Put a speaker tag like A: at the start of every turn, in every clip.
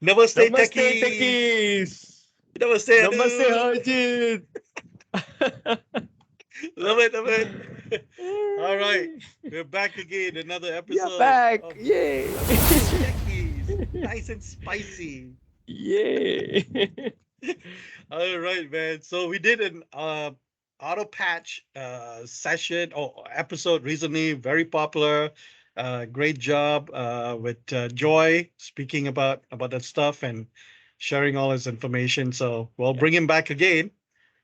A: Namaste
B: Namaste
A: Techies.
B: Techies.
A: Namaste
B: Namaste
A: Anoop.
B: Harjit.
A: Love it, love it. All right. We're back again. Another
B: We are
A: episode
B: back.
A: of
B: Yay.
A: Namaste Techies. Nice and spicy.
B: Yay.
A: All right, man. So we did an auto patch session or episode recently, very popular. Great job with Joy speaking about that stuff and sharing all his information. So we'll
B: Yeah.
A: bring him back again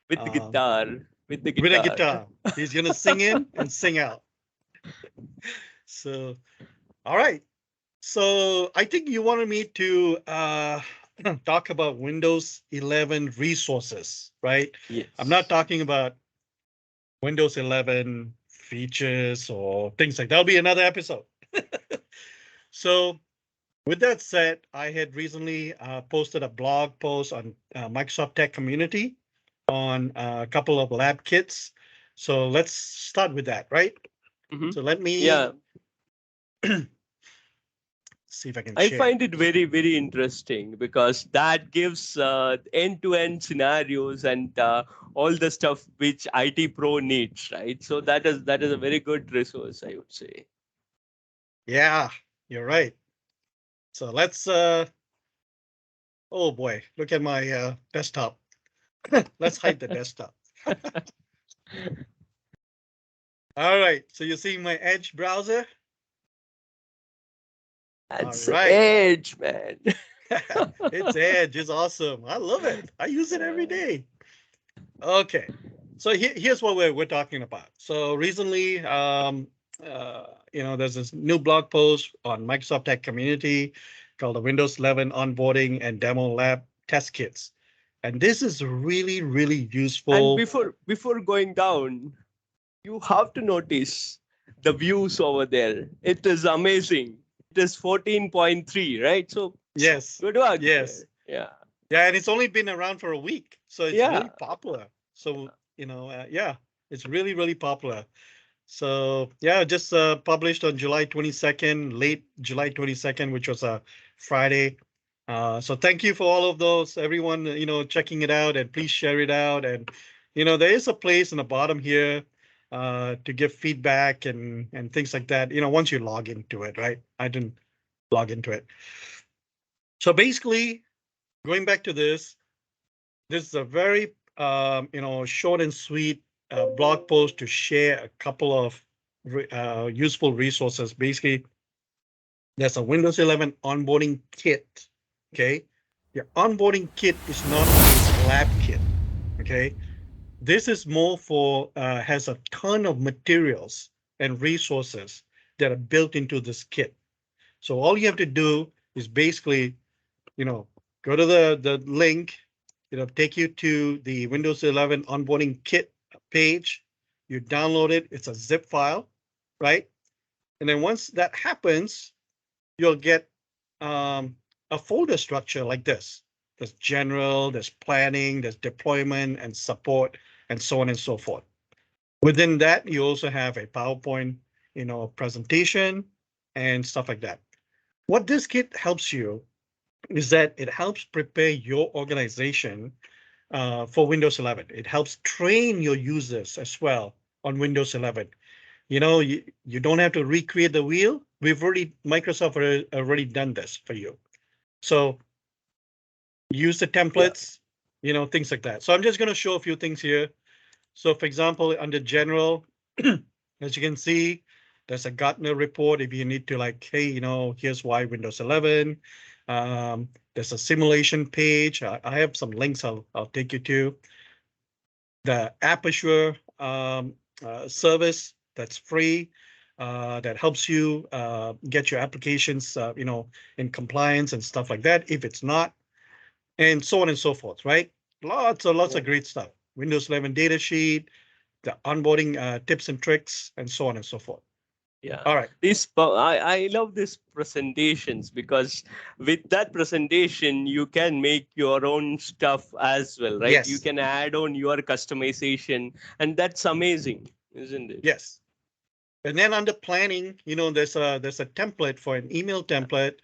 B: With the
A: um,
B: guitar. With the
A: with a
B: guitar.
A: guitar. He's gonna sing in and sing out. So all right. So I think you wanted me to talk about Windows 11 resources, right? I'm not
B: Yes.
A: talking about Windows 11 features or things like that. That'll be another episode. So with that said, I had recently posted a blog post on Microsoft Tech Community on a couple of lab kits. So let's start with that, right?
B: Mhm.
A: So let me
B: Yeah.
A: see if I can
B: I
A: share.
B: find it very, very interesting because that gives end-to-end scenarios and all the stuff which IT pro needs, right? So that is a very good resource, I would say.
A: Yeah, you're right. So let's oh boy, look at my desktop. Let's hide the desktop. All right, so you see my Edge browser? All
B: That's
A: right.
B: edge, man.
A: It's Edge. It's awesome. I love it. I use it every day. Okay. So here's what we're talking about. So recently, there's this new blog post on Microsoft Tech Community called the Windows 11 Onboarding and Demo Lab Test Kits. And this is really, really
B: And
A: useful.
B: before going down, you have to notice the views over there. It is amazing. It is 14.3, right? So
A: Yes.
B: good work,
A: Yes.
B: man. Yeah.
A: Yeah, and it's only been around for a week, so it's
B: Yeah.
A: really popular. So, yeah, it's really, really popular. So, yeah, just published on July 22nd, late July 22nd, which was a Friday. So thank you for all of those, everyone, checking it out, and please share it out. And, there is a place in the bottom here to give feedback and things like that, once you log into it, right? I didn't log into it. So basically, going back to this is a very short and sweet blog post to share a couple of useful resources. Basically, there's a Windows 11 onboarding kit. Okay, your onboarding kit is not a lab kit. Okay, this is more for has a ton of materials and resources that are built into this kit. So all you have to do is basically you know, go to the link, take you to the Windows 11 onboarding kit page. You download it. It's a zip file, right? And then once that happens, you'll get a folder structure like this. There's general, there's planning, there's deployment and support, and so on and so forth. Within that, you also have a PowerPoint, presentation and stuff like that. What this kit helps you is that it helps prepare your organization for Windows 11. It helps train your users as well on Windows 11. You don't have to recreate the wheel. Microsoft already done this for you. So use the
B: Yeah.
A: templates, things like that. So I'm just going to show a few things here. So for example, under general, as you can see, there's a Gartner report if you need to like, hey, here's why Windows 11. There's a simulation page. I have some links I'll take you to. The Aperture service that's free that helps you get your applications, in compliance and stuff like that. If it's not, and so on and so forth, right? Lots
B: Yeah.
A: of great stuff. Windows 11 data sheet, the onboarding tips and tricks, and so on and so forth.
B: Yeah.
A: All right.
B: I love these presentations because with that presentation you can make your own stuff as well, right? You
A: Yes.
B: can add on your customization, and that's amazing, isn't it?
A: Yes. And then under planning, there's a template for an email template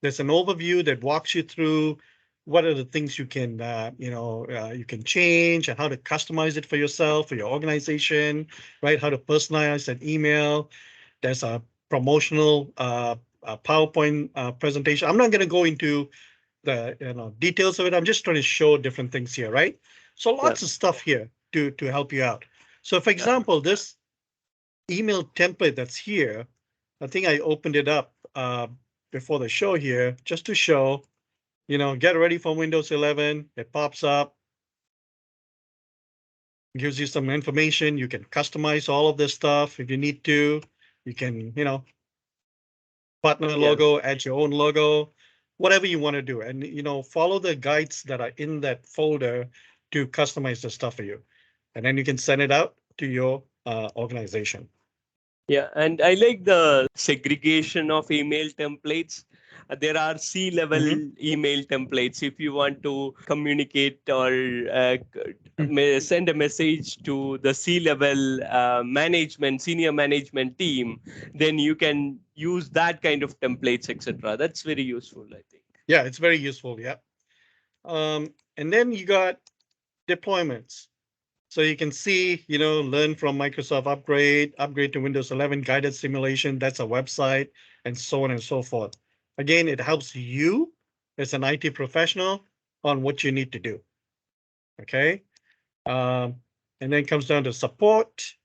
A: There's an overview that walks you through what are the things you can, you can change and how to customize it for yourself, for your organization, right? How to personalize an email. There's a promotional PowerPoint presentation. I'm not going to go into the details of it. I'm just trying to show different things here, right? So
B: Yeah,
A: lots of stuff here to help you out. So for
B: yeah,
A: example, this email template that's here, I think I opened it up before the show here just to show, get ready for Windows 11. It pops up, gives you some information. You can customize all of this stuff if you need to. You can, partner
B: yeah.
A: logo, add your own logo, whatever you want to do. And, follow the guides that are in that folder to customize the stuff for you. And then you can send it out to your organization.
B: Yeah, and I like the segregation of email templates. There are C-level
A: Hmm.
B: email templates. If you want to communicate or send a message to the C-level management, senior management team, then you can use that kind of templates, etc. That's very useful, I think.
A: Yeah, it's very useful. Yeah. And then you got deployments. So you can see, learn from Microsoft upgrade to Windows 11 guided simulation. That's a website, and so on and so forth. Again, it helps you as an IT professional on what you need to do. Okay. Um, and then comes down to support.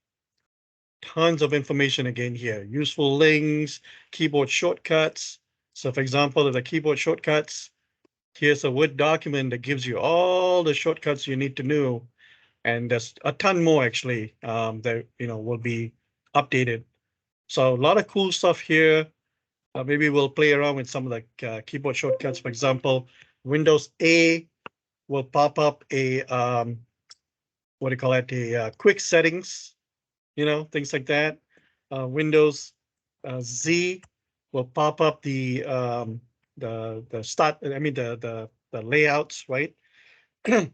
A: Tons of information again here. Useful links, keyboard shortcuts. So for example, the keyboard shortcuts, here's a Word document that gives you all the shortcuts you need to know, and there's a ton more actually that will be updated. So a lot of cool stuff here. Maybe we'll play around with some of the keyboard shortcuts. For example, Windows A will pop up a what do you call it? A quick settings, things like that. Windows Z will pop up the start. I mean the layouts, right?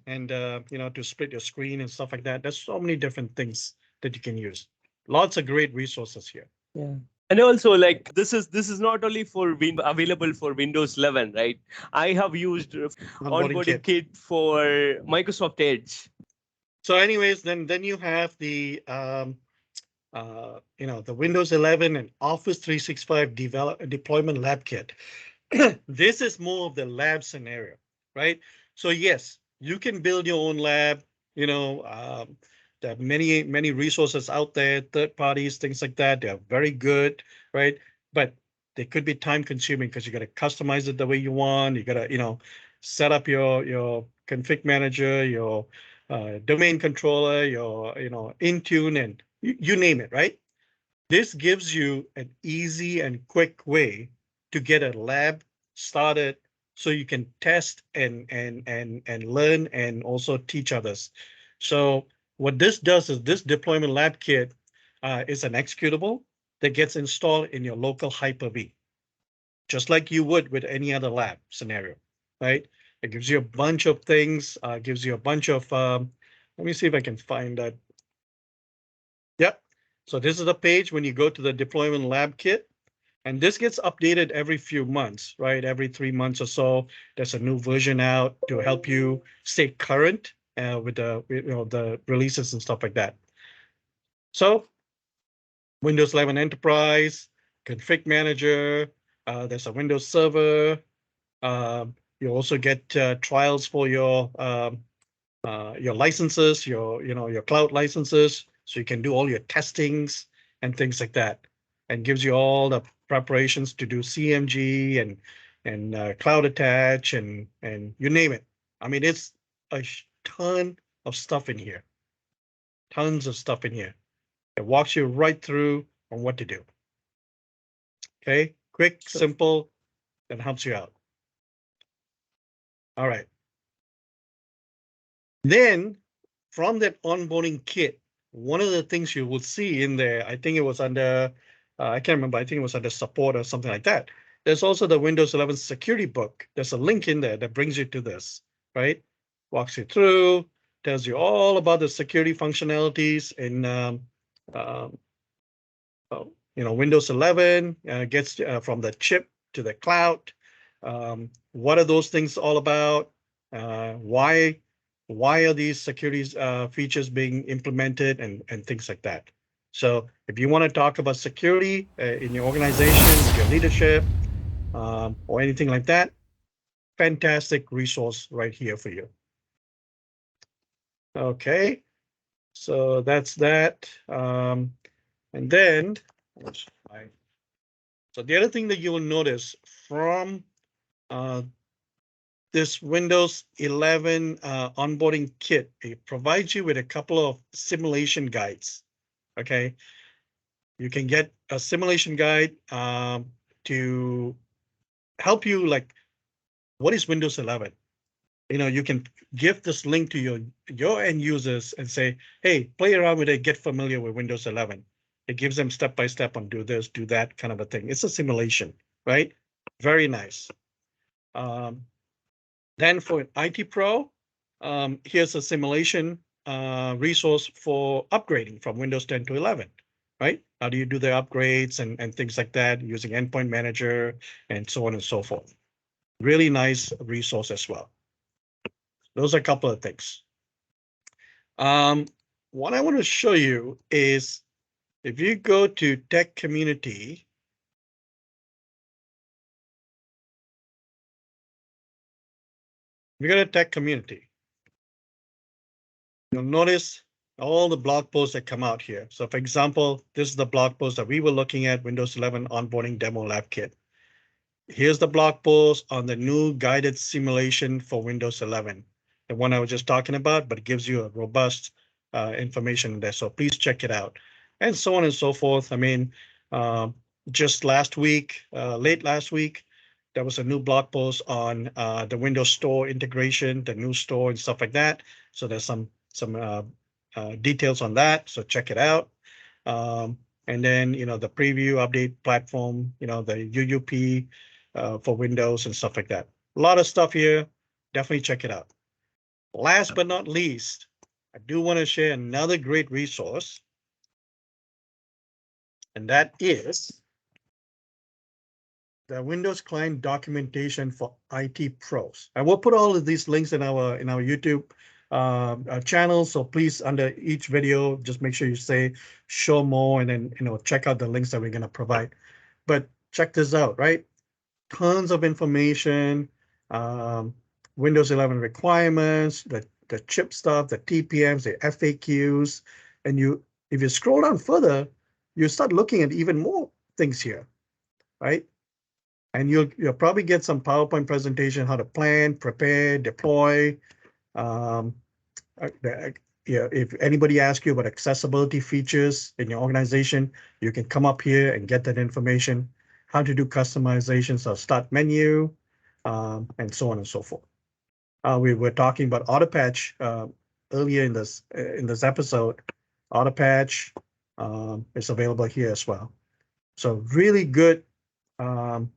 A: And to split your screen and stuff like that. There's so many different things that you can use. Lots of great resources here.
B: Yeah. And also, like this is not only for available for Windows 11, right? I have used
A: Onboarding
B: onboarding
A: kit.
B: kit for Microsoft Edge.
A: So, anyways, then you have the Windows 11 and Office 365 deployment lab kit. This is more of the lab scenario, right? So yes, you can build your own lab. You know, there are many resources out there, third parties, things like that. They are very good, right? But they could be time consuming because you got to customize it the way you want. You got to set up your config manager, your domain controller, your Intune, and you name it, right? This gives you an easy and quick way to get a lab started so you can test and learn and also teach others. So what this does is this deployment lab kit is an executable that gets installed in your local Hyper-V, just like you would with any other lab scenario, right? It gives you a bunch of things, gives you a bunch of, let me see if I can find that. Yep. So this is the page when you go to the deployment lab kit, and this gets updated every few months, right? Every 3 months or so, there's a new version out to help you stay current with the releases and stuff like that. So Windows 11 Enterprise, Config Manager, there's a Windows Server. You also get trials for your licenses, your cloud licenses, so you can do all your testings and things like that, and gives you all the preparations to do CMG and cloud attach and you name it. I mean, it's a ton of stuff in here, tons of stuff in here. It walks you right through on what to do. Okay, quick, simple, that helps you out. All right. Then from that onboarding kit, one of the things you will see in there, I think it was under, I can't remember, I think it was under support or something like that. There's also the Windows 11 security book. There's a link in there that brings you to this, right? Walks you through, tells you all about the security functionalities in, um, Windows 11, gets from the chip to the cloud, What are those things all about? Why are these security features being implemented and things like that? So if you want to talk about security in your organization, with your leadership, or anything like that, fantastic resource right here for you. Okay, so that's that. And then, so the other thing that you will notice from uh, this Windows 11 onboarding kit, it provides you with a couple of simulation guides. Okay, you can get a simulation guide to help you, like, what is Windows 11? You can give this link to your end users and say, hey, play around with it, get familiar with Windows 11. It gives them step by step on do this, do that kind of a thing. It's a simulation, right? Very nice. Um, then for IT Pro, here's a simulation resource for upgrading from Windows 10 to 11, right? How do you do the upgrades and things like that using Endpoint Manager and so on and so forth. Really nice resource as well. Those are a couple of things. Um, what I want to show you is if you go to Tech Community, we got a Tech Community. You'll notice all the blog posts that come out here. So for example, this is the blog post that we were looking at, Windows 11 Onboarding Demo Lab Kit. Here's the blog post on the new guided simulation for Windows 11, the one I was just talking about, but it gives you a robust information there. So please check it out, and so on and so forth. I mean, uh, just last week, late last week, there was a new blog post on the Windows Store integration, the new store and stuff like that. So there's some details on that. So check it out. Um, and then, the preview update platform, the UUP for Windows and stuff like that. A lot of stuff here. Definitely check it out. Last but not least, I do want to share another great resource, and that is the Windows Client documentation for IT pros. And we'll put all of these links in our YouTube channel. So please, under each video, just make sure you say show more, and then check out the links that we're going to provide. But check this out, right? Tons of information, um, Windows 11 requirements, the chip stuff, the TPMs, the FAQs, and if you scroll down further, you start looking at even more things here, right? And you'll probably get some PowerPoint presentation, how to plan, prepare, deploy. Um, if anybody asks you about accessibility features in your organization, you can come up here and get that information. How to do customizations of start menu, and so on and so forth. We were talking about AutoPatch earlier in this episode. AutoPatch is available here as well. So really good um,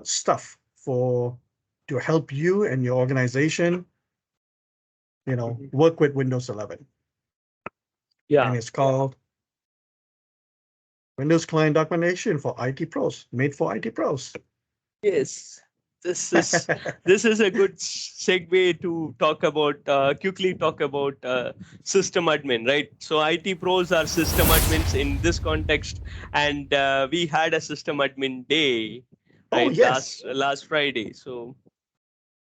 A: stuff to help you and your organization, work with Windows 11.
B: Yeah.
A: And it's called Windows Client Documentation for IT Pros, made for IT Pros.
B: Yes. This is a good segue to quickly talk about system admin, right? So IT pros are system admins in this context, and we had a system admin day,
A: Oh,
B: right?
A: yes.
B: Last Friday. So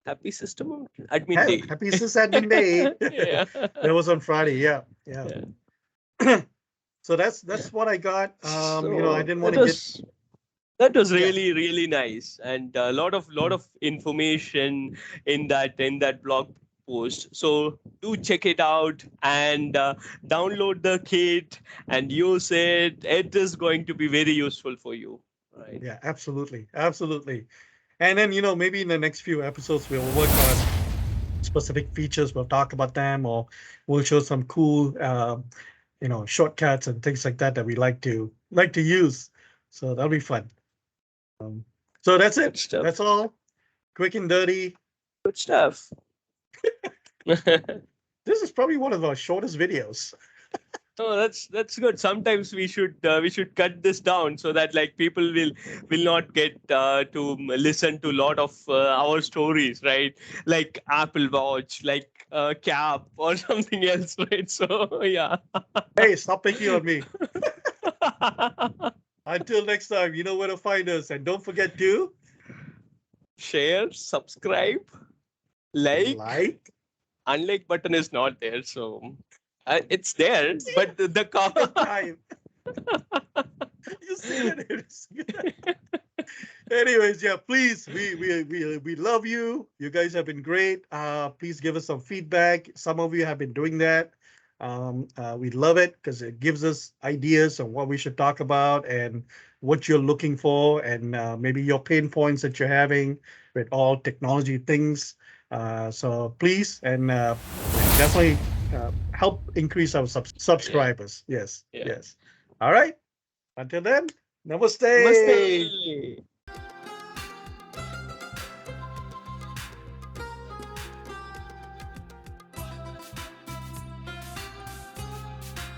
B: happy system admin day.
A: Happy sysadmin day.
B: Yeah.
A: That was on Friday. Yeah. Yeah.
B: Yeah.
A: So that's what I got. I
B: So
A: didn't want to get.
B: that was
A: Yeah.
B: really nice, and a lot of information in that blog post. So do check it out and download the kit and use it. It is going to be very useful for you, right?
A: Yeah, absolutely. Absolutely. And then, maybe in the next few episodes, we'll work on specific features. We'll talk about them, or we'll show some cool, shortcuts and things like that we like to use. So that'll be fun. Um, so that's
B: Good
A: it.
B: stuff.
A: That's all. Quick and dirty.
B: Good stuff.
A: This is probably one of our shortest videos.
B: Oh, that's good. Sometimes we should cut this down so that like people will not get to listen to a lot of our stories, right? Like Apple Watch, like cap or something else, right? So yeah.
A: Hey, stop picking on me. Until next time, you know where to find us. And don't forget to
B: Share, subscribe, like.
A: like
B: Unlike button is not there, so it's there, but the
A: the time. You see that? Anyways, yeah, please, we love you. You guys have been great. Please give us some feedback. Some of you have been doing that. We love it because it gives us ideas on what we should talk about and what you're looking for, and maybe your pain points that you're having with all technology things. So please and definitely help increase our
B: yeah,
A: subscribers. Yes,
B: yeah.
A: yes. All right. Until then, namaste.
B: Namaste.